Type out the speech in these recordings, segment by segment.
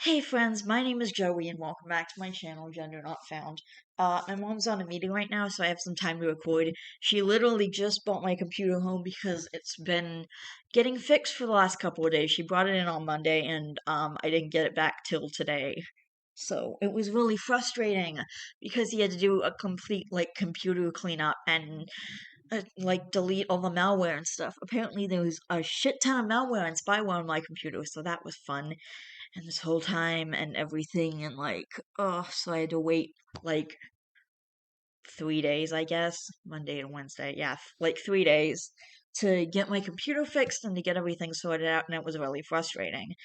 Hey friends, my name is Joey and welcome back to my channel, Gender Not Found. My mom's on a meeting right now, so I have some time to record. She literally just brought my computer home because it's been getting fixed for the last couple of days. She brought it in on Monday and I didn't get it back till today. So it was really frustrating because he had to do a complete computer cleanup and delete all the malware and stuff. Apparently there was a shit ton of malware and spyware on my computer, so that was fun and this whole time and everything and so I had to wait like 3 days, I guess, Monday and Wednesday, yeah, like 3 days to get my computer fixed and to get everything sorted out, and it was really frustrating.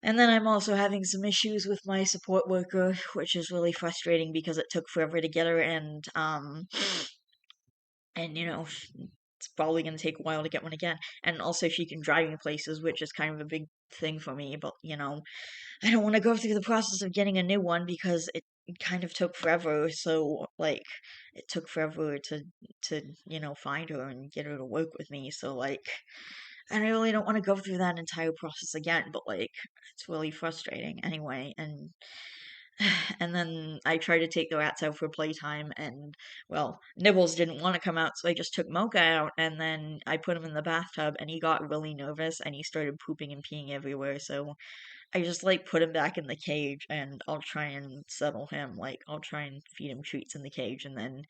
And then I'm also having some issues with my support worker, which is really frustrating because it took forever to get her, and it's probably going to take a while to get one again. And also she can drive me places, which is kind of a big thing for me, but I don't want to go through the process of getting a new one because it kind of took forever. So it took forever to find her and get her to work with me. So I really don't want to go through that entire process again, but it's really frustrating anyway. And then I tried to take the rats out for playtime, and well, Nibbles didn't want to come out, so I just took Mocha out, and then I put him in the bathtub, and he got really nervous, and he started pooping and peeing everywhere, so I just put him back in the cage and I'll try and settle him. I'll try and feed him treats in the cage and then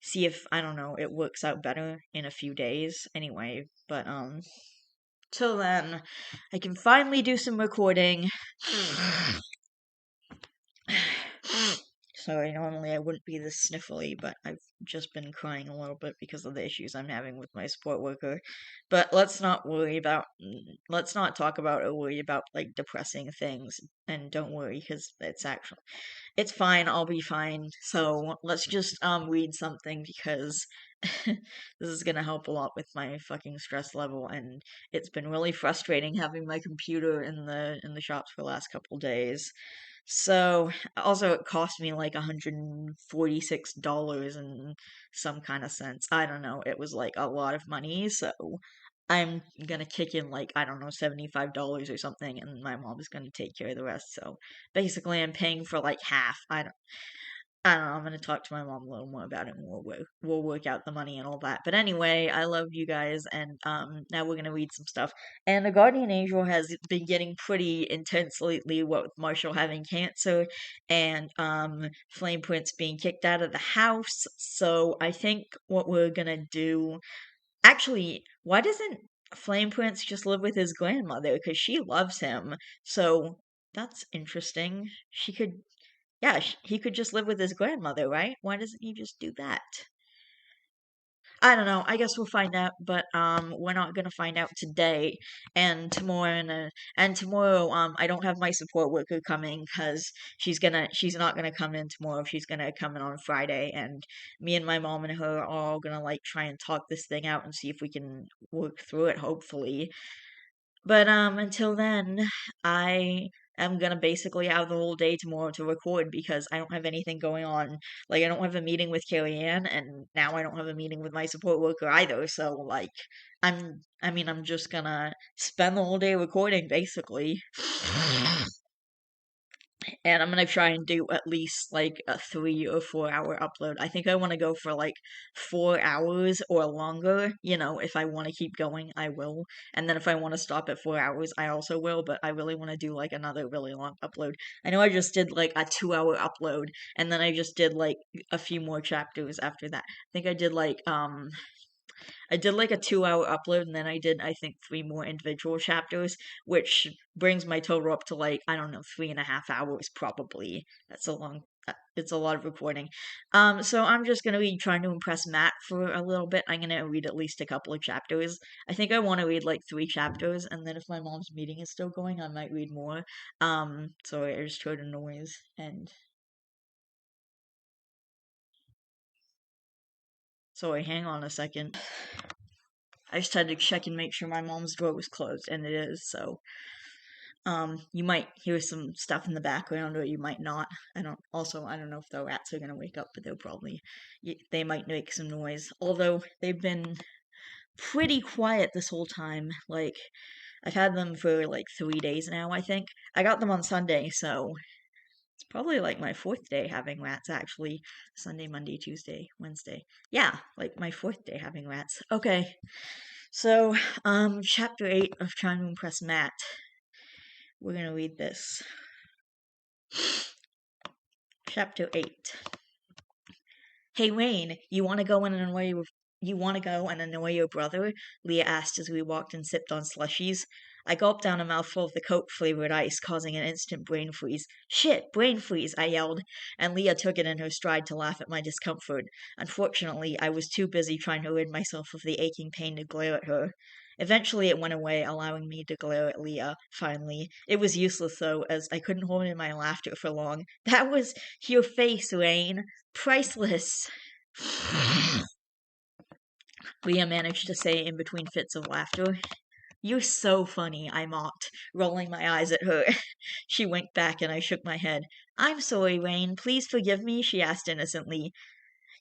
see if I don't know, it works out better in a few days anyway. But till then I can finally do some recording. Sorry, normally I wouldn't be this sniffly, but I've just been crying a little bit because of the issues I'm having with my support worker. But let's not talk about or worry about depressing things, and don't worry because it's fine, I'll be fine. So let's just read something because this is gonna help a lot with my fucking stress level, and it's been really frustrating having my computer in the shops for the last couple days. So, also it cost me like $146 and some kind of cents. I don't know. It was like a lot of money, so I'm gonna kick in I don't know, $75 or something, and my mom's gonna take care of the rest. So basically I'm paying for like half. I don't know, I'm gonna talk to my mom a little more about it and we'll work out the money and all that. But anyway, I love you guys and now we're gonna read some stuff. And the Guardian Angel has been getting pretty intense lately, what with Marshall having cancer and Flame Prince being kicked out of the house. So I think what we're gonna do, actually, why doesn't Flame Prince just live with his grandmother? Because she loves him. So that's interesting. She could, yeah, he could just live with his grandmother, right? Why doesn't he just do that? I don't know. I guess we'll find out, but we're not gonna find out today. And tomorrow, I don't have my support worker coming because she's not gonna come in tomorrow. She's gonna come in on Friday, and me and my mom and her are all gonna try and talk this thing out and see if we can work through it. Hopefully, but until then, I am gonna basically have the whole day tomorrow to record because I don't have anything going on. I don't have a meeting with Carrie Ann, and now I don't have a meeting with my support worker either. So I'm just gonna spend the whole day recording basically. And I'm gonna try and do at least a 3 or 4 hour upload. I think I want to go for 4 hours or longer. If I want to keep going, I will. And then if I want to stop at 4 hours, I also will. But I really want to do another really long upload. I know I just did a 2 hour upload, and then I just did a few more chapters after that. I think I did a 2 hour upload, and then I did, I think, three more individual chapters, which brings my total up to I don't know, 3.5 hours probably. It's a lot of recording. So I'm just gonna be trying to impress Matt for a little bit. I'm gonna read at least a couple of chapters. I think I want to read 3 chapters, and then if my mom's meeting is still going, I might read more. So I just heard a noise, and sorry, hang on a second. I just had to check and make sure my mom's door was closed, and it is, so you might hear some stuff in the background, or you might not. I don't know if the rats are gonna wake up, but they might make some noise. Although they've been pretty quiet this whole time. I've had them for like 3 days now, I think. I got them on Sunday, so it's probably like my fourth day having rats, actually. Sunday, Monday, Tuesday, Wednesday. Yeah, like my fourth day having rats. Okay, so, chapter 8 of Trying to Impress Matt. We're gonna read this. Chapter 8. Hey Wayne, you wanna go and annoy your brother? Leah asked as we walked and sipped on slushies. I gulped down a mouthful of the Coke flavored ice, causing an instant brain freeze. Shit, brain freeze, I yelled, and Leah took it in her stride to laugh at my discomfort. Unfortunately, I was too busy trying to rid myself of the aching pain to glare at her. Eventually it went away, allowing me to glare at Leah, finally. It was useless, though, as I couldn't hold in my laughter for long. That was your face, Wayne. Priceless. Leah managed to say in between fits of laughter. You're so funny, I mocked, rolling my eyes at her. She winked back and I shook my head. I'm sorry, Wayne. Please forgive me, she asked innocently.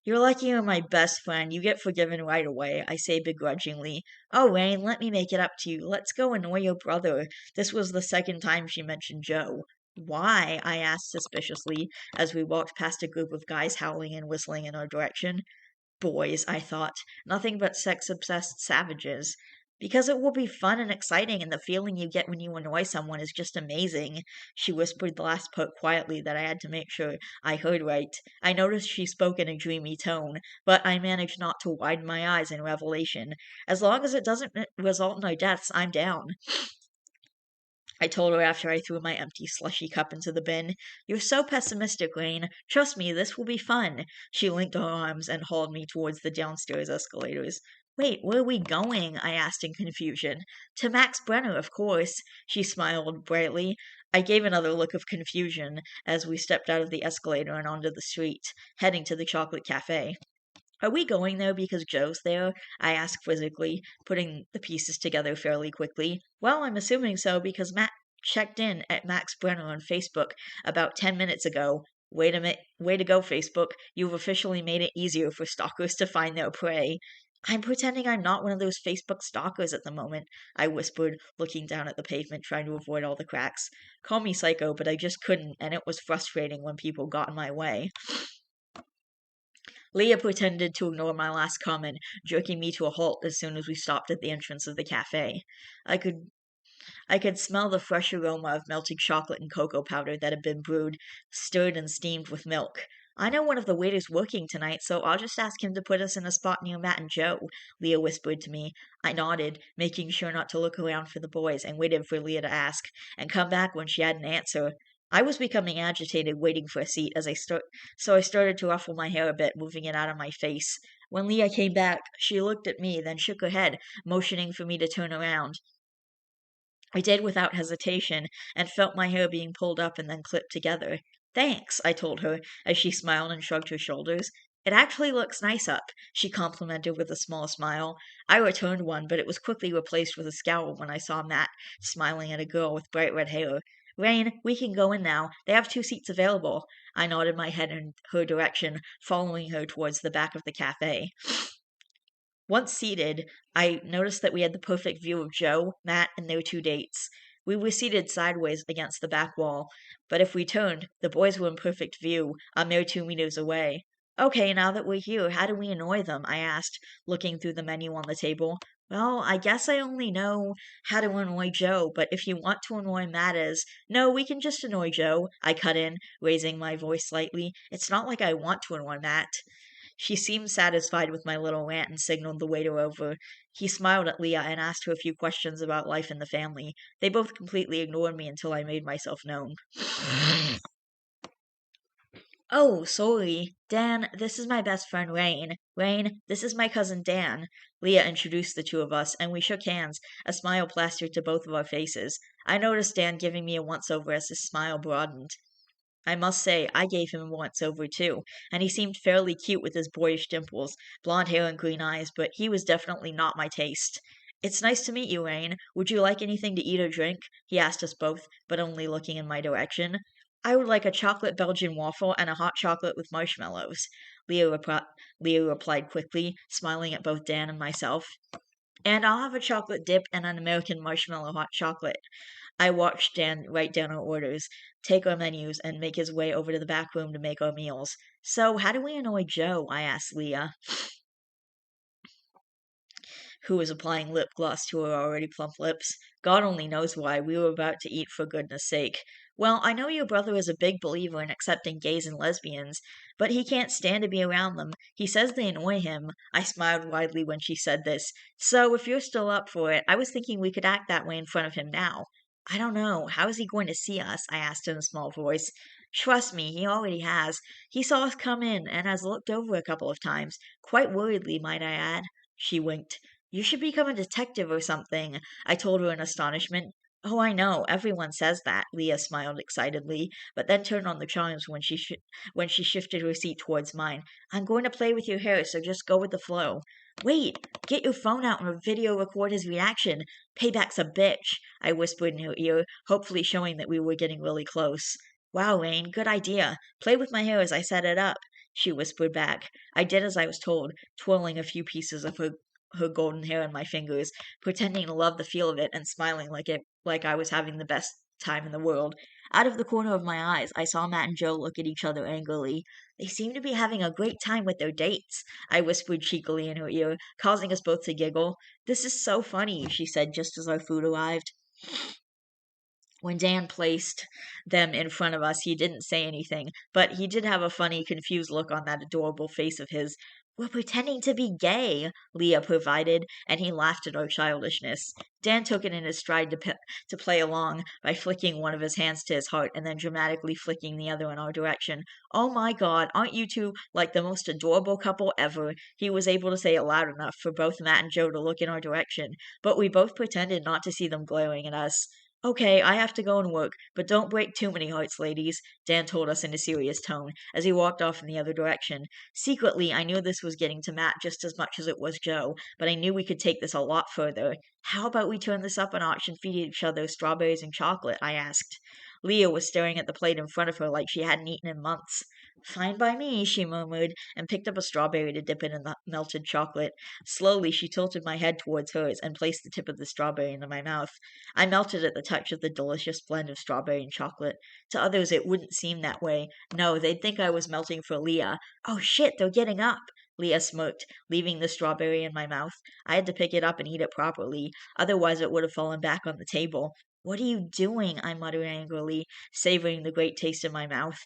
You're lucky you're my best friend. You get forgiven right away, I say begrudgingly. Oh, Wayne, let me make it up to you. Let's go annoy your brother. This was the second time she mentioned Joe. Why? I asked suspiciously as we walked past a group of guys howling and whistling in our direction. Boys, I thought, nothing but sex-obsessed savages. Because it will be fun and exciting, and the feeling you get when you annoy someone is just amazing. She whispered the last part quietly that I had to make sure I heard right. I noticed she spoke in a dreamy tone, but I managed not to widen my eyes in revelation. As long as it doesn't result in our deaths, I'm down. I told her after I threw my empty slushy cup into the bin. You're so pessimistic, Rain. Trust me, this will be fun. She linked her arms and hauled me towards the downstairs escalators. Wait, where are we going? I asked in confusion. To Max Brenner, of course. She smiled brightly. I gave another look of confusion as we stepped out of the escalator and onto the street, heading to the chocolate cafe. Are we going there because Joe's there? I asked quizzically, putting the pieces together fairly quickly. Well, I'm assuming so because Matt checked in at Max Brenner on Facebook about 10 minutes ago. Way to go, Facebook. You've officially made it easier for stalkers to find their prey. I'm pretending I'm not one of those Facebook stalkers at the moment, I whispered, looking down at the pavement, trying to avoid all the cracks. Call me psycho, but I just couldn't, and it was frustrating when people got in my way. Leah pretended to ignore my last comment, jerking me to a halt as soon as we stopped at the entrance of the cafe. I could I could smell the fresh aroma of melted chocolate and cocoa powder that had been brewed, stirred, and steamed with milk. I know one of the waiters working tonight, so I'll just ask him to put us in a spot near Matt and Joe, Leah whispered to me. I nodded, making sure not to look around for the boys, and waited for Leah to ask, and come back when she had an answer. I was becoming agitated, waiting for a seat, so I started to ruffle my hair a bit, moving it out of my face. When Leah came back, she looked at me, then shook her head, motioning for me to turn around. I did without hesitation, and felt my hair being pulled up and then clipped together. Thanks, I told her, as she smiled and shrugged her shoulders. It actually looks nice up, she complimented with a small smile. I returned one, but it was quickly replaced with a scowl when I saw Matt smiling at a girl with bright red hair. Rain, we can go in now. They have 2 seats available. I nodded my head in her direction, following her towards the back of the cafe. Once seated, I noticed that we had the perfect view of Joe, Matt, and their 2 dates. We were seated sideways against the back wall, but if we turned, the boys were in perfect view, a mere 2 meters away. Okay, now that we're here, how do we annoy them? I asked, looking through the menu on the table. Well, I guess I only know how to annoy Joe, but if you want to annoy Matt No, we can just annoy Joe, I cut in, raising my voice slightly. It's not like I want to annoy Matt. She seemed satisfied with my little rant and signaled the waiter over. He smiled at Leah and asked her a few questions about life in the family. They both completely ignored me until I made myself known. Oh, sorry. Dan, this is my best friend Rain. Rain, this is my cousin Dan. Leah introduced the two of us, and we shook hands, a smile plastered to both of our faces. I noticed Dan giving me a once-over as his smile broadened. I must say, I gave him a once-over too, and he seemed fairly cute with his boyish dimples, blonde hair and green eyes, but he was definitely not my taste. It's nice to meet you, Rain. Would you like anything to eat or drink? He asked us both, but only looking in my direction. I would like a chocolate Belgian waffle and a hot chocolate with marshmallows, Leah replied quickly, smiling at both Dan and myself. And I'll have a chocolate dip and an American marshmallow hot chocolate. I watched Dan write down our orders, take our menus, and make his way over to the back room to make our meals. So, how do we annoy Joe? I asked Leah, who was applying lip gloss to her already plump lips. God only knows why. We were about to eat, for goodness sake. Well, I know your brother is a big believer in accepting gays and lesbians, but he can't stand to be around them. He says they annoy him. I smiled widely when she said this. So, if you're still up for it, I was thinking we could act that way in front of him now. I don't know. How is he going to see us? I asked in a small voice. Trust me, he already has. He saw us come in and has looked over a couple of times. Quite worriedly, might I add. She winked. You should become a detective or something, I told her in astonishment. Oh, I know, everyone says that, Leah smiled excitedly, but then turned on the chimes when she shifted her seat towards mine. I'm going to play with your hair, so just go with the flow. Wait, get your phone out and video record his reaction. Payback's a bitch, I whispered in her ear, hopefully showing that we were getting really close. Wow, Rain, good idea. Play with my hair as I set it up, she whispered back. I did as I was told, twirling a few pieces of her golden hair in my fingers, pretending to love the feel of it and smiling like I was having the best time in the world. Out of the corner of my eyes, I saw Matt and Joe look at each other angrily. They seem to be having a great time with their dates, I whispered cheekily in her ear, causing us both to giggle. This is so funny, she said just as our food arrived. When Dan placed them in front of us, he didn't say anything, but he did have a funny, confused look on that adorable face of his. We're pretending to be gay, Leah provided, and he laughed at our childishness. Dan took it in his stride to play along by flicking one of his hands to his heart and then dramatically flicking the other in our direction. Oh my God, aren't you two like the most adorable couple ever? He was able to say it loud enough for both Matt and Joe to look in our direction, but we both pretended not to see them glaring at us. Okay, I have to go and work, but don't break too many hearts, ladies, Dan told us in a serious tone as he walked off in the other direction. Secretly, I knew this was getting to Matt just as much as it was Joe, but I knew we could take this a lot further. How about we turn this up a notch and feed each other strawberries and chocolate? I asked. Leah was staring at the plate in front of her like she hadn't eaten in months. Fine by me, she murmured, and picked up a strawberry to dip it in the melted chocolate. Slowly, she tilted my head towards hers and placed the tip of the strawberry into my mouth. I melted at the touch of the delicious blend of strawberry and chocolate. To others, it wouldn't seem that way. No, they'd think I was melting for Leah. Oh shit, they're getting up! Leah smirked, leaving the strawberry in my mouth. I had to pick it up and eat it properly, otherwise it would have fallen back on the table. What are you doing? I muttered angrily, savoring the great taste in my mouth.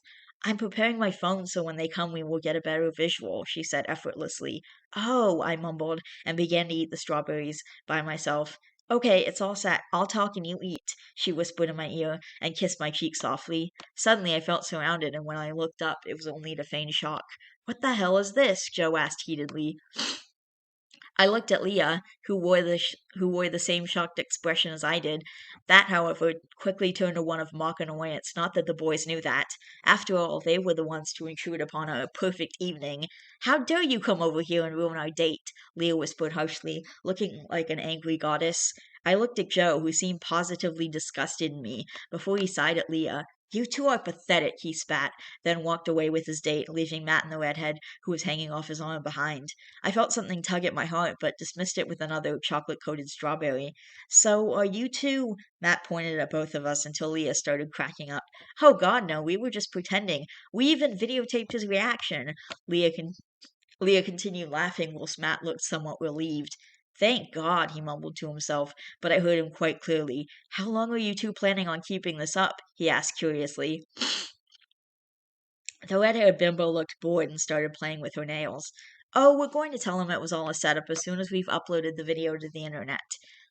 I'm preparing my phone so when they come we will get a better visual, she said effortlessly. Oh, I mumbled, and began to eat the strawberries by myself. Okay, it's all set. I'll talk and you eat, she whispered in my ear and kissed my cheek softly. Suddenly I felt surrounded, and when I looked up, it was only to feign shock. What the hell is this? Joe asked heatedly. I looked at Leah, who wore the same shocked expression as I did. That, however, quickly turned to one of mock annoyance. Not that the boys knew that. After all, they were the ones to intrude upon our perfect evening. How dare you come over here and ruin our date? Leah whispered harshly, looking like an angry goddess. I looked at Joe, who seemed positively disgusted in me, before he sighed at Leah. You two are pathetic, he spat, then walked away with his date, leaving Matt and the redhead, who was hanging off his arm, behind. I felt something tug at my heart, but dismissed it with another chocolate-coated strawberry. So, are you two? Matt pointed at both of us until Leah started cracking up. Oh God, no, we were just pretending. We even videotaped his reaction. Leah, con- Leah continued laughing whilst Matt looked somewhat relieved. Thank God, he mumbled to himself, but I heard him quite clearly. How long are you two planning on keeping this up? He asked curiously. The red-haired bimbo looked bored and started playing with her nails. Oh, we're going to tell him it was all a setup as soon as we've uploaded the video to the internet.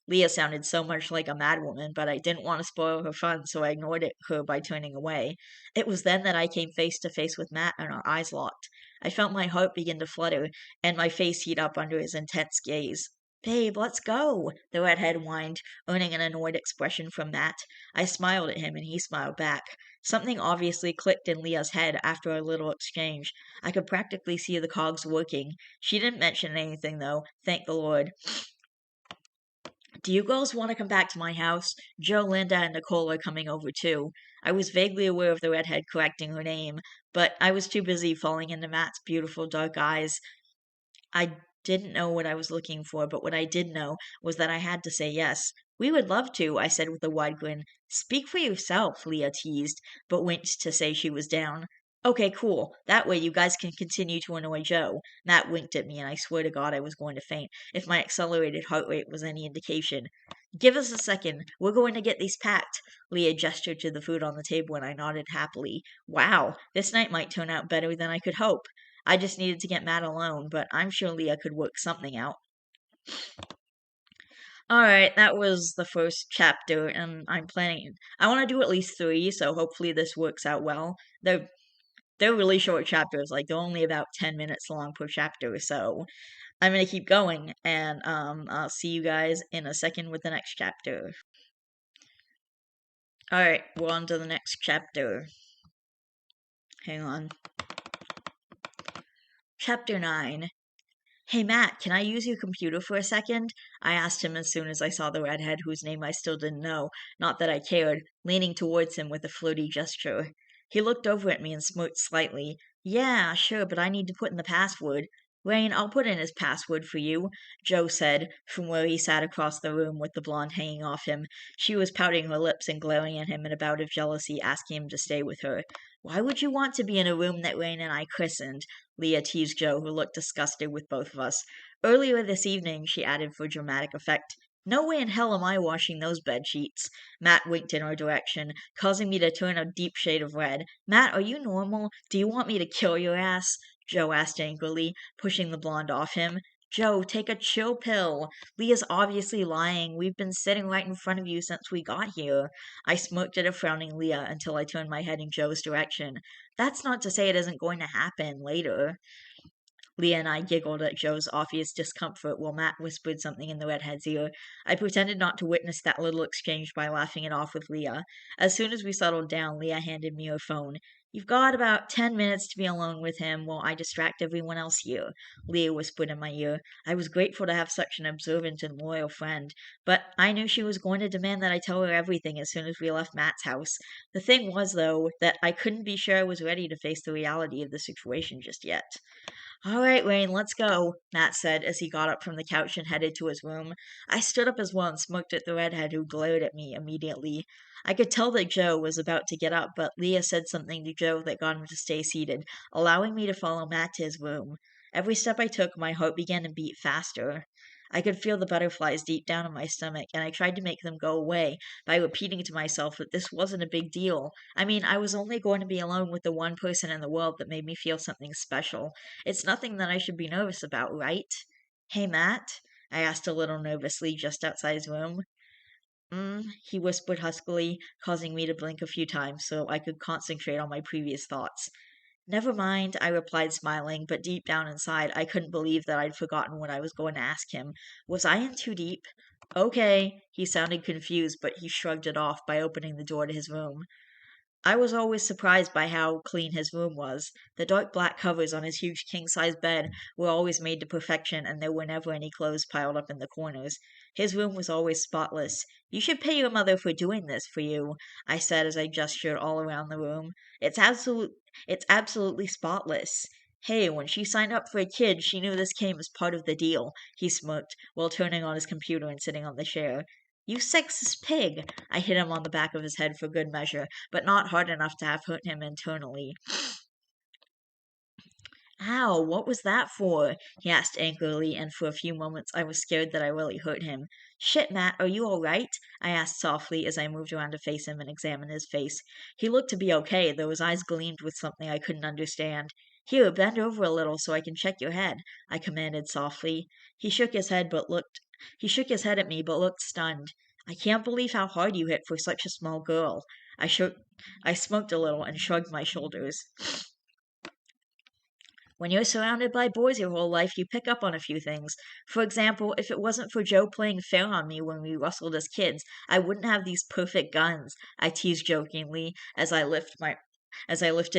Leah sounded so much like a madwoman, but I didn't want to spoil her fun, so I her by turning away. It was then that I came face to face with Matt and our eyes locked. I felt my heart begin to flutter and my face heat up under his intense gaze. Babe, let's go, the redhead whined, earning an annoyed expression from Matt. I smiled at him and he smiled back. Something obviously clicked in Leah's head after our little exchange. I could practically see the cogs working. She didn't mention anything, though, thank the Lord. Do you girls want to come back to my house? Joe, Linda, and Nicole are coming over too. I was vaguely aware of the redhead correcting her name, but I was too busy falling into Matt's beautiful dark eyes. I didn't know what I was looking for, but what I did know was that I had to say yes. We would love to, I said with a wide grin. Speak for yourself, Leah teased, but winked to say she was down. Okay, cool. That way you guys can continue to annoy Joe. Matt winked at me, and I swear to God I was going to faint, if my accelerated heart rate was any indication. Give us a second. We're going to get these packed. Leah gestured to the food on the table, and I nodded happily. Wow, this night might turn out better than I could hope. I just needed to get Matt alone, but I'm sure Leah could work something out. Alright, that was the first chapter, and I want to do at least 3, so hopefully this works out well. They're really short chapters, like they're only about 10 minutes long per chapter, so I'm gonna keep going, and I'll see you guys in a second with the next chapter. Alright, we're on to the next chapter. Hang on. Chapter 9. Hey Matt, can I use your computer for a second? I asked him as soon as I saw the redhead, whose name I still didn't know, not that I cared, leaning towards him with a flirty gesture. He looked over at me and smirked slightly. Yeah, sure, but I need to put in the password. Rain, I'll put in his password for you, Joe said, from where he sat across the room with the blonde hanging off him. She was pouting her lips and glaring at him in a bout of jealousy, asking him to stay with her. Why would you want to be in a room that Rain and I christened? Leah teased Joe, who looked disgusted with both of us. Earlier this evening, she added for dramatic effect. No way in hell am I washing those bed sheets. Matt winked in our direction, causing me to turn a deep shade of red. Matt, are you normal? Do you want me to kill your ass? Joe asked angrily, pushing the blonde off him. Joe, take a chill pill. Leah's obviously lying. We've been sitting right in front of you since we got here. I smirked at a frowning Leah until I turned my head in Joe's direction. That's not to say it isn't going to happen later. Leah and I giggled at Joe's obvious discomfort while Matt whispered something in the redhead's ear. I pretended not to witness that little exchange by laughing it off with Leah. As soon as we settled down, Leah handed me her phone. You've got about 10 minutes to be alone with him while I distract everyone else here, Leah whispered in my ear. I was grateful to have such an observant and loyal friend, but I knew she was going to demand that I tell her everything as soon as we left Matt's house. The thing was, though, that I couldn't be sure I was ready to face the reality of the situation just yet. All right, Wayne, let's go, Matt said as he got up from the couch and headed to his room. I stood up as well and smoked at the redhead, who glared at me immediately. I could tell that Joe was about to get up, but Leah said something to Joe that got him to stay seated, allowing me to follow Matt to his room. Every step I took, my heart began to beat faster. I could feel the butterflies deep down in my stomach, and I tried to make them go away by repeating to myself that this wasn't a big deal. I mean, I was only going to be alone with the one person in the world that made me feel something special. It's nothing that I should be nervous about, right? Hey, Matt? I asked a little nervously just outside his room. He whispered huskily, causing me to blink a few times so I could concentrate on my previous thoughts. Never mind, I replied, smiling, but deep down inside, I couldn't believe that I'd forgotten what I was going to ask him. Was I in too deep? Okay, he sounded confused, but he shrugged it off by opening the door to his room. I was always surprised by how clean his room was. The dark black covers on his huge king-size bed were always made to perfection, and there were never any clothes piled up in the corners. His room was always spotless. You should pay your mother for doing this for you, I said as I gestured all around the room. It's absolutely spotless. Hey, when she signed up for a kid, she knew this came as part of the deal, he smirked, while turning on his computer and sitting on the chair. You sexist pig! I hit him on the back of his head for good measure, but not hard enough to have hurt him internally. Ow, what was that for? He asked angrily, and for a few moments I was scared that I really hurt him. Shit, Matt, are you all right? I asked softly as I moved around to face him and examine his face. He looked to be okay, though his eyes gleamed with something I couldn't understand. Here, bend over a little so I can check your head, I commanded softly. He shook his head at me but looked stunned. I can't believe how hard you hit for such a small girl. I smoked a little and shrugged my shoulders. When you're surrounded by boys your whole life, you pick up on a few things. For example, if it wasn't for Joe playing fair on me when we wrestled as kids, I wouldn't have these perfect guns, I teased jokingly as I lifted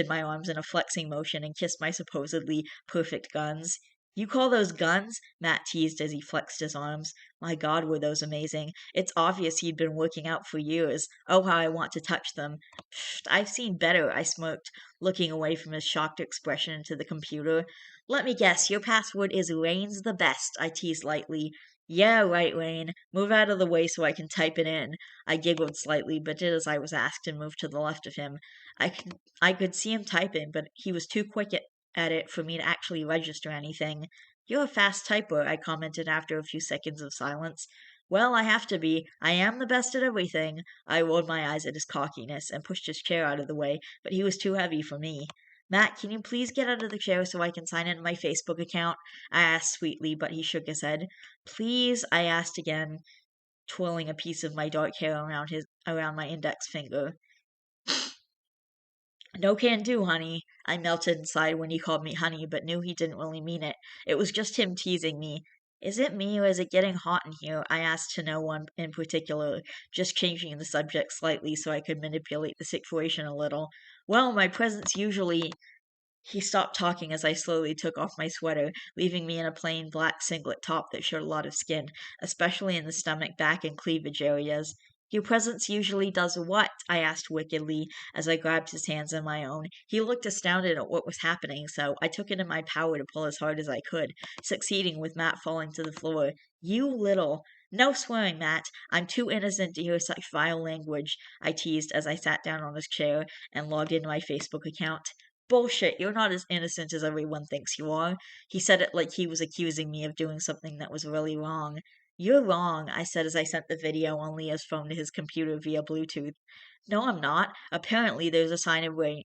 my arms in a flexing motion and kissed my supposedly perfect guns. You call those guns? Matt teased as he flexed his arms. My God, were those amazing. It's obvious he'd been working out for years. Oh, how I want to touch them. Pfft, I've seen better, I smirked, looking away from his shocked expression into the computer. Let me guess, your password is Rain's the best, I teased lightly. Yeah, right, Rain. Move out of the way so I can type it in. I giggled slightly, but did as I was asked and moved to the left of him. I could see him typing, but he was too quick at it for me to actually register anything. You're a fast typer, I commented after a few seconds of silence. Well, I have to be. I am the best at everything. I rolled my eyes at his cockiness and pushed his chair out of the way, but he was too heavy for me. Matt, can you please get out of the chair so I can sign into my Facebook account? I asked sweetly, but he shook his head. Please, I asked again, twirling a piece of my dark hair around my index finger. No can do, honey. I melted inside when he called me honey, but knew he didn't really mean it. It was just him teasing me. Is it me or is it getting hot in here? I asked to no one in particular, just changing the subject slightly so I could manipulate the situation a little. Well, my presence usually He stopped talking as I slowly took off my sweater, leaving me in a plain black singlet top that showed a lot of skin, especially in the stomach, back, and cleavage areas. Your presence usually does what? I asked wickedly as I grabbed his hands in my own. He looked astounded at what was happening, so I took it in my power to pull as hard as I could, succeeding with Matt falling to the floor. You little. No swearing, Matt. I'm too innocent to hear such vile language, I teased as I sat down on his chair and logged into my Facebook account. Bullshit, you're not as innocent as everyone thinks you are. He said it like he was accusing me of doing something that was really wrong. You're wrong, I said as I sent the video on Leah's phone to his computer via Bluetooth. No, I'm not. Apparently, there's a side of Rain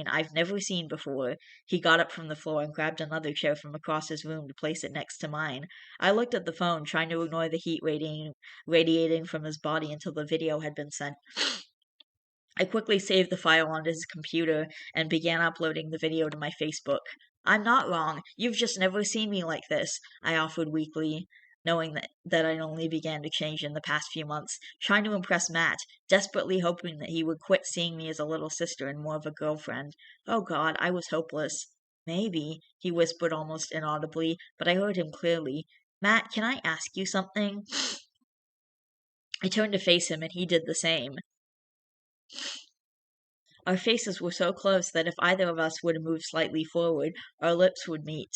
I've never seen before. He got up from the floor and grabbed another chair from across his room to place it next to mine. I looked at the phone, trying to ignore the heat radiating from his body until the video had been sent. I quickly saved the file onto his computer and began uploading the video to my Facebook. I'm not wrong. You've just never seen me like this, I offered weakly, knowing that I'd only began to change in the past few months, trying to impress Matt, desperately hoping that he would quit seeing me as a little sister and more of a girlfriend. Oh God, I was hopeless. Maybe, he whispered almost inaudibly, but I heard him clearly. Matt, can I ask you something? I turned to face him, and he did the same. Our faces were so close that if either of us were to move slightly forward, our lips would meet.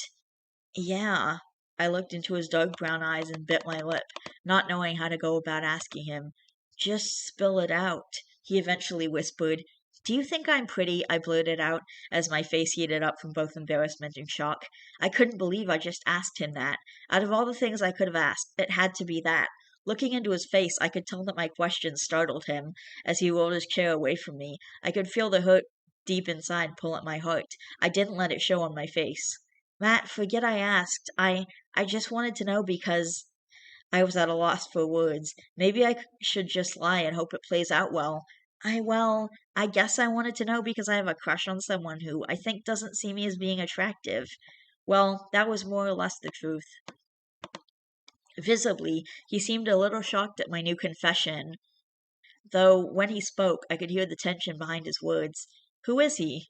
Yeah. I looked into his dark brown eyes and bit my lip, not knowing how to go about asking him. Just spill it out, he eventually whispered. Do you think I'm pretty? I blurted out as my face heated up from both embarrassment and shock. I couldn't believe I just asked him that. Out of all the things I could have asked, it had to be that. Looking into his face, I could tell that my question startled him. As he rolled his chair away from me, I could feel the hurt deep inside pull at my heart. I didn't let it show on my face. Matt, forget I asked. I just wanted to know because I was at a loss for words. Maybe should just lie and hope it plays out well. I guess I wanted to know because I have a crush on someone who I think doesn't see me as being attractive. Well, that was more or less the truth. Visibly, he seemed a little shocked at my new confession, though when he spoke, I could hear the tension behind his words. Who is he?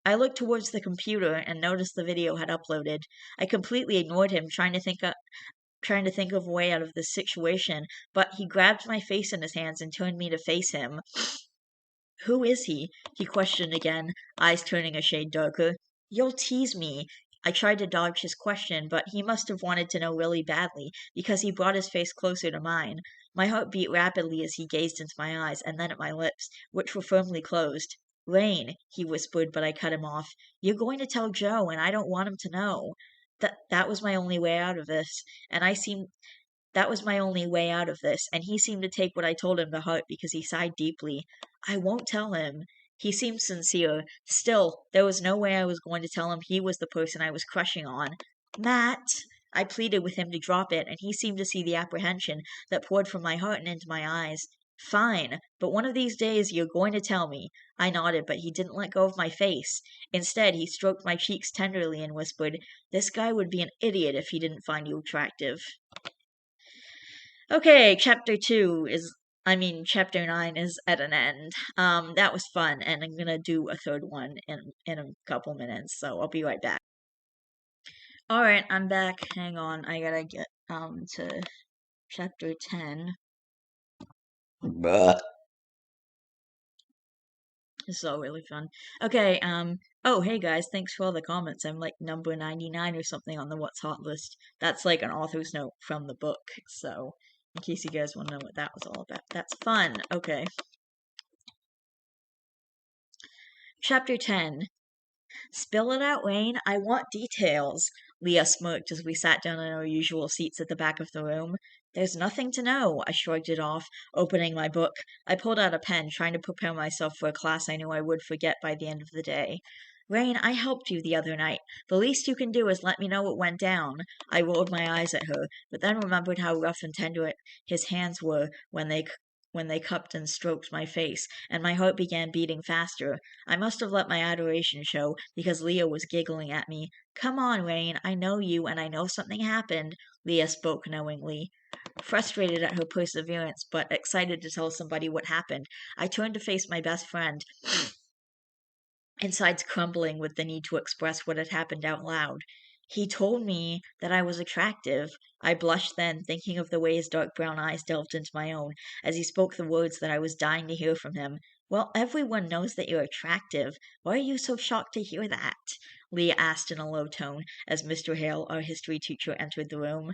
I looked towards the computer and noticed the video had uploaded. I completely ignored him, trying to think of a way out of this situation, but he grabbed my face in his hands and turned me to face him. Who is he? He questioned again, eyes turning a shade darker. You'll tease me. I tried to dodge his question, but he must have wanted to know really badly, because he brought his face closer to mine. My heart beat rapidly as he gazed into my eyes and then at my lips, which were firmly closed. Rain, he whispered, but I cut him off. You're going to tell Joe, and I don't want him to know. That was my only way out of this, and I seemed that was my only way out of this, and he seemed to take what I told him to heart because he sighed deeply. I won't tell him. He seemed sincere. Still, there was no way I was going to tell him he was the person I was crushing on. Matt! I pleaded with him to drop it, and he seemed to see the apprehension that poured from my heart and into my eyes. Fine, but one of these days you're going to tell me. I nodded, but he didn't let go of my face. Instead, he stroked my cheeks tenderly and whispered, This guy would be an idiot if he didn't find you attractive. Okay, chapter 9 is at an end. That was fun, and I'm gonna do a third one in a couple minutes, so I'll be right back. Alright, I'm back. Hang on, I gotta get, to chapter 10. So really fun. Okay, oh hey guys, thanks for all the comments. I'm like number 99 or something on the What's Hot list. That's like an author's note from the book. So in case you guys want to know what that was all about. That's fun. Okay. Chapter 10. Spill it out, Wayne. I want details. Leah smirked as we sat down in our usual seats at the back of the room. There's nothing to know. I shrugged it off, opening my book. I pulled out a pen, trying to prepare myself for a class I knew I would forget by the end of the day. Rain, I helped you the other night. The least you can do is let me know what went down. I rolled my eyes at her, but then remembered how rough and tender his hands were when they cupped and stroked my face, and my heart began beating faster. I must have let my adoration show, because Leah was giggling at me. Come on, Rain, I know you, and I know something happened. Leah spoke knowingly. Frustrated at her perseverance, but excited to tell somebody what happened, I turned to face my best friend, insides crumbling with the need to express what had happened out loud. He told me that I was attractive. I blushed then, thinking of the way his dark brown eyes delved into my own as he spoke the words that I was dying to hear from him. Well, everyone knows that you're attractive. Why are you so shocked to hear that? Leah asked in a low tone as Mr. Hale, our history teacher, entered the room.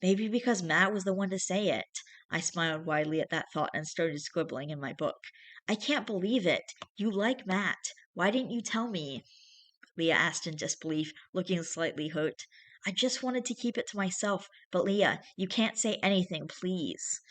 Maybe because Matt was the one to say it. I smiled widely at that thought and started scribbling in my book. I can't believe it. You like Matt. Why didn't you tell me? Leah asked in disbelief, looking slightly hurt. I just wanted to keep it to myself, but Leah, you can't say anything, please.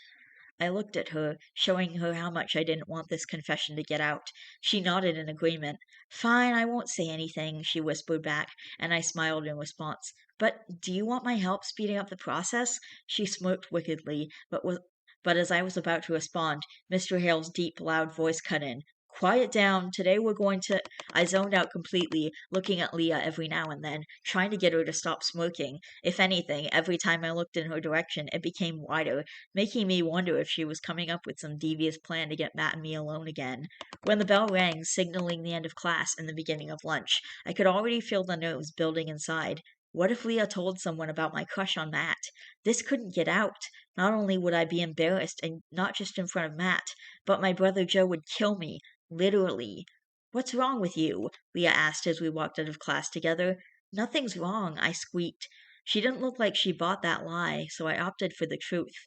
I looked at her, showing her how much I didn't want this confession to get out. She nodded in agreement. Fine, I won't say anything, she whispered back, and I smiled in response. But do you want my help speeding up the process? She smirked wickedly, but as I was about to respond, Mr. Hale's deep, loud voice cut in. Quiet down. Today we're going to. I zoned out completely, looking at Leah every now and then, trying to get her to stop smirking. If anything, every time I looked in her direction, it became wider, making me wonder if she was coming up with some devious plan to get Matt and me alone again. When the bell rang, signaling the end of class and the beginning of lunch, I could already feel the nerves building inside. What if Leah told someone about my crush on Matt? This couldn't get out. Not only would I be embarrassed, and not just in front of Matt, but my brother Joe would kill me. Literally. What's wrong with you? Leah asked as we walked out of class together. Nothing's wrong, I squeaked. She didn't look like she bought that lie, so I opted for the truth.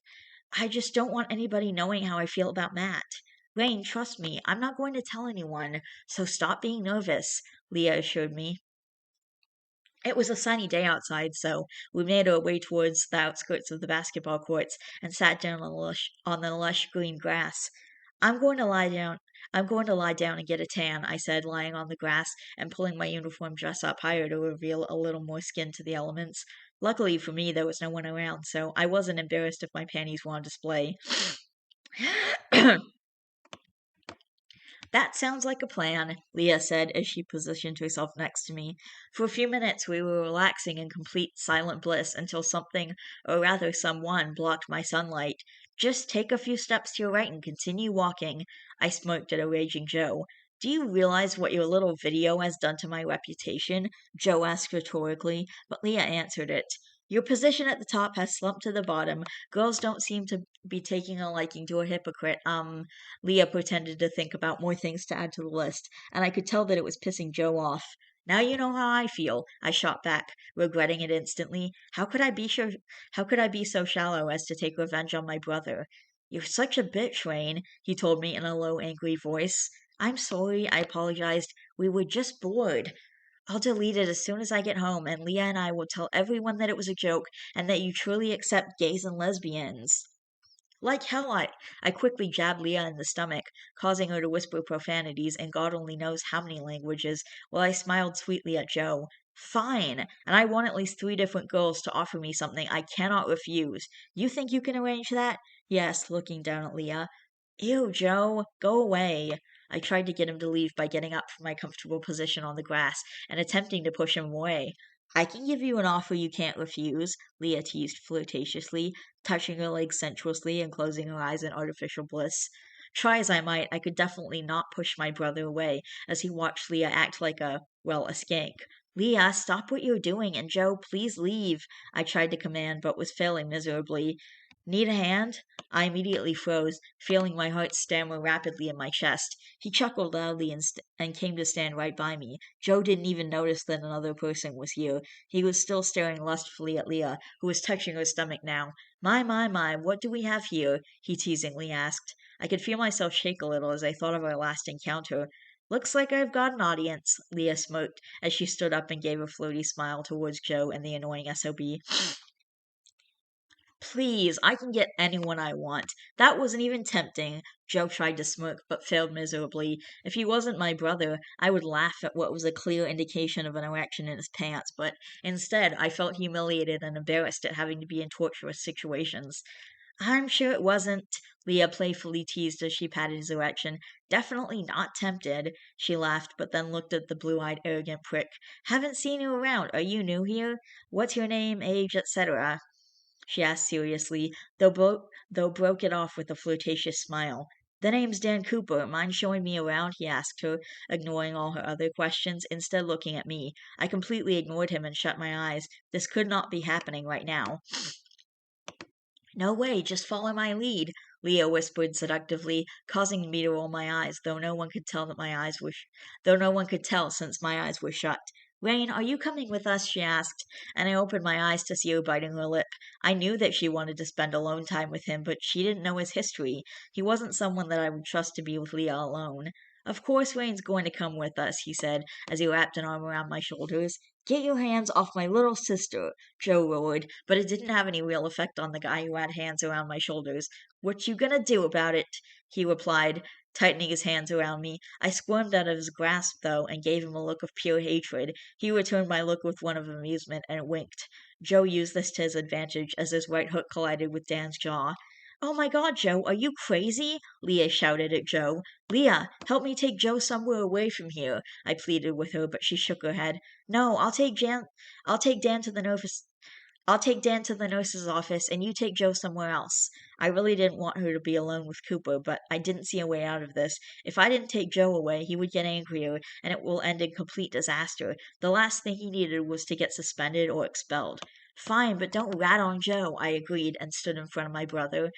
I just don't want anybody knowing how I feel about Matt. Rain, trust me, I'm not going to tell anyone, so stop being nervous, Leah assured me. It was a sunny day outside, so we made our way towards the outskirts of the basketball courts and sat down on the lush green grass. I'm going to lie down. I'm going to lie down and get a tan, I said, lying on the grass and pulling my uniform dress up higher to reveal a little more skin to the elements. Luckily for me, there was no one around, so I wasn't embarrassed if my panties were on display. That sounds like a plan, Leah said as she positioned herself next to me. For a few minutes we were relaxing in complete silent bliss until something, or rather someone, blocked my sunlight. Just take a few steps to your right and continue walking, I smirked at a raging Joe. Do you realize what your little video has done to my reputation? Joe asked rhetorically, but Leah answered it. Your position at the top has slumped to the bottom. Girls don't seem to be taking a liking to a hypocrite. Leah pretended to think about more things to add to the list, and I could tell that it was pissing Joe off. Now you know how I feel, I shot back, regretting it instantly. How could I be so shallow as to take revenge on my brother? You're such a bitch, Rain, he told me in a low, angry voice. I'm sorry, I apologized. We were just bored. I'll delete it as soon as I get home, and Leah and I will tell everyone that it was a joke and that you truly accept gays and lesbians. Like hell, I quickly jabbed Leah in the stomach, causing her to whisper profanities in God only knows how many languages, while I smiled sweetly at Joe. Fine, and I want at least 3 different girls to offer me something I cannot refuse. You think you can arrange that? Yes, looking down at Leah. Ew, Joe, go away. I tried to get him to leave by getting up from my comfortable position on the grass and attempting to push him away. I can give you an offer you can't refuse, Leah teased flirtatiously, touching her legs sensuously and closing her eyes in artificial bliss. Try as I might, I could definitely not push my brother away as he watched Leah act like a skank. Leah, stop what you're doing, and Joe, please leave. I tried to command, but was failing miserably. Need a hand? I immediately froze, feeling my heart stammer rapidly in my chest. He chuckled loudly and came to stand right by me. Joe didn't even notice that another person was here. He was still staring lustfully at Leah, who was touching her stomach now. My, what do we have here? He teasingly asked. I could feel myself shake a little as I thought of our last encounter. Looks like I've got an audience, Leah smirked as she stood up and gave a flirty smile towards Joe and the annoying SOB. Please, I can get anyone I want. That wasn't even tempting. Joe tried to smirk, but failed miserably. If he wasn't my brother, I would laugh at what was a clear indication of an erection in his pants, but instead, I felt humiliated and embarrassed at having to be in torturous situations. I'm sure it wasn't, Leah playfully teased as she patted his erection. Definitely not tempted. She laughed, but then looked at the blue-eyed, arrogant prick. Haven't seen you around. Are you new here? What's your name, age, etc.? She asked seriously, though broke it off with a flirtatious smile. The name's Dan Cooper. Mind showing me around? He asked her, ignoring all her other questions, instead looking at me. I completely ignored him and shut my eyes. This could not be happening right now. No way, just follow my lead, Leah whispered seductively, causing me to roll my eyes, though no one could tell since my eyes were shut. Rain, are you coming with us? She asked, and I opened my eyes to see her biting her lip. I knew that she wanted to spend alone time with him, but she didn't know his history. He wasn't someone that I would trust to be with Leah alone. Of course Rain's going to come with us, he said, as he wrapped an arm around my shoulders. Get your hands off my little sister, Joe roared, but it didn't have any real effect on the guy who had hands around my shoulders. What you gonna do about it? He replied, tightening his hands around me. I squirmed out of his grasp, though, and gave him a look of pure hatred. He returned my look with one of amusement and winked. Joe used this to his advantage as his right hook collided with Dan's jaw. Oh my god, Joe, are you crazy? Leah shouted at Joe. Leah, help me take Joe somewhere away from here, I pleaded with her, but she shook her head. No, I'll take Dan to the nurse's office and you take Joe somewhere else. I really didn't want her to be alone with Cooper, but I didn't see a way out of this. If I didn't take Joe away, he would get angrier and it will end in complete disaster. The last thing he needed was to get suspended or expelled. Fine, but don't rat on Joe, I agreed and stood in front of my brother.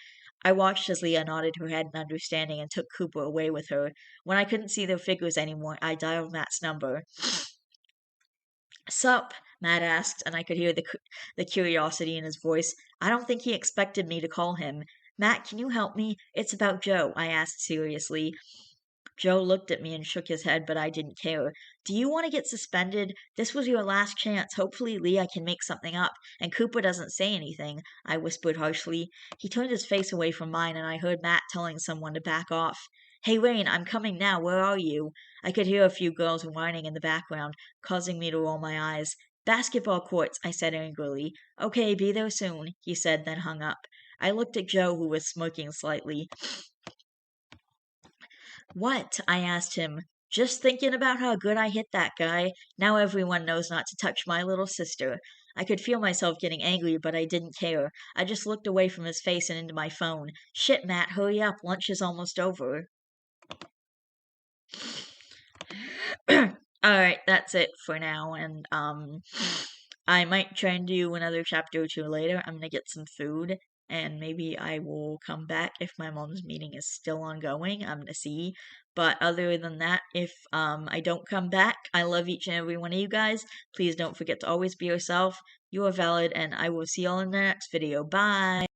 I watched as Leah nodded her head in understanding and took Cooper away with her. When I couldn't see their figures anymore, I dialed Matt's number. Sup? Matt asked, and I could hear the curiosity in his voice. I don't think he expected me to call him. Matt, can you help me? It's about Joe, I asked seriously. Joe looked at me and shook his head, but I didn't care. Do you want to get suspended? This was your last chance. Hopefully Leah can make something up, and Cooper doesn't say anything, I whispered harshly. He turned his face away from mine, and I heard Matt telling someone to back off. Hey, Rain, I'm coming now. Where are you? I could hear a few girls whining in the background, causing me to roll my eyes. Basketball courts, I said angrily. Okay, be there soon, he said, then hung up. I looked at Joe, who was smirking slightly. What? I asked him. Just thinking about how good I hit that guy. Now everyone knows not to touch my little sister. I could feel myself getting angry, but I didn't care. I just looked away from his face and into my phone. Shit, Matt, hurry up. Lunch is almost over. Alright, that's it for now, and I might try and do another chapter or two later. I'm gonna get some food, and maybe I will come back if my mom's meeting is still ongoing. I'm gonna see. But other than that, if I don't come back, I love each and every one of you guys. Please don't forget to always be yourself. You are valid, and I will see y'all in the next video. Bye!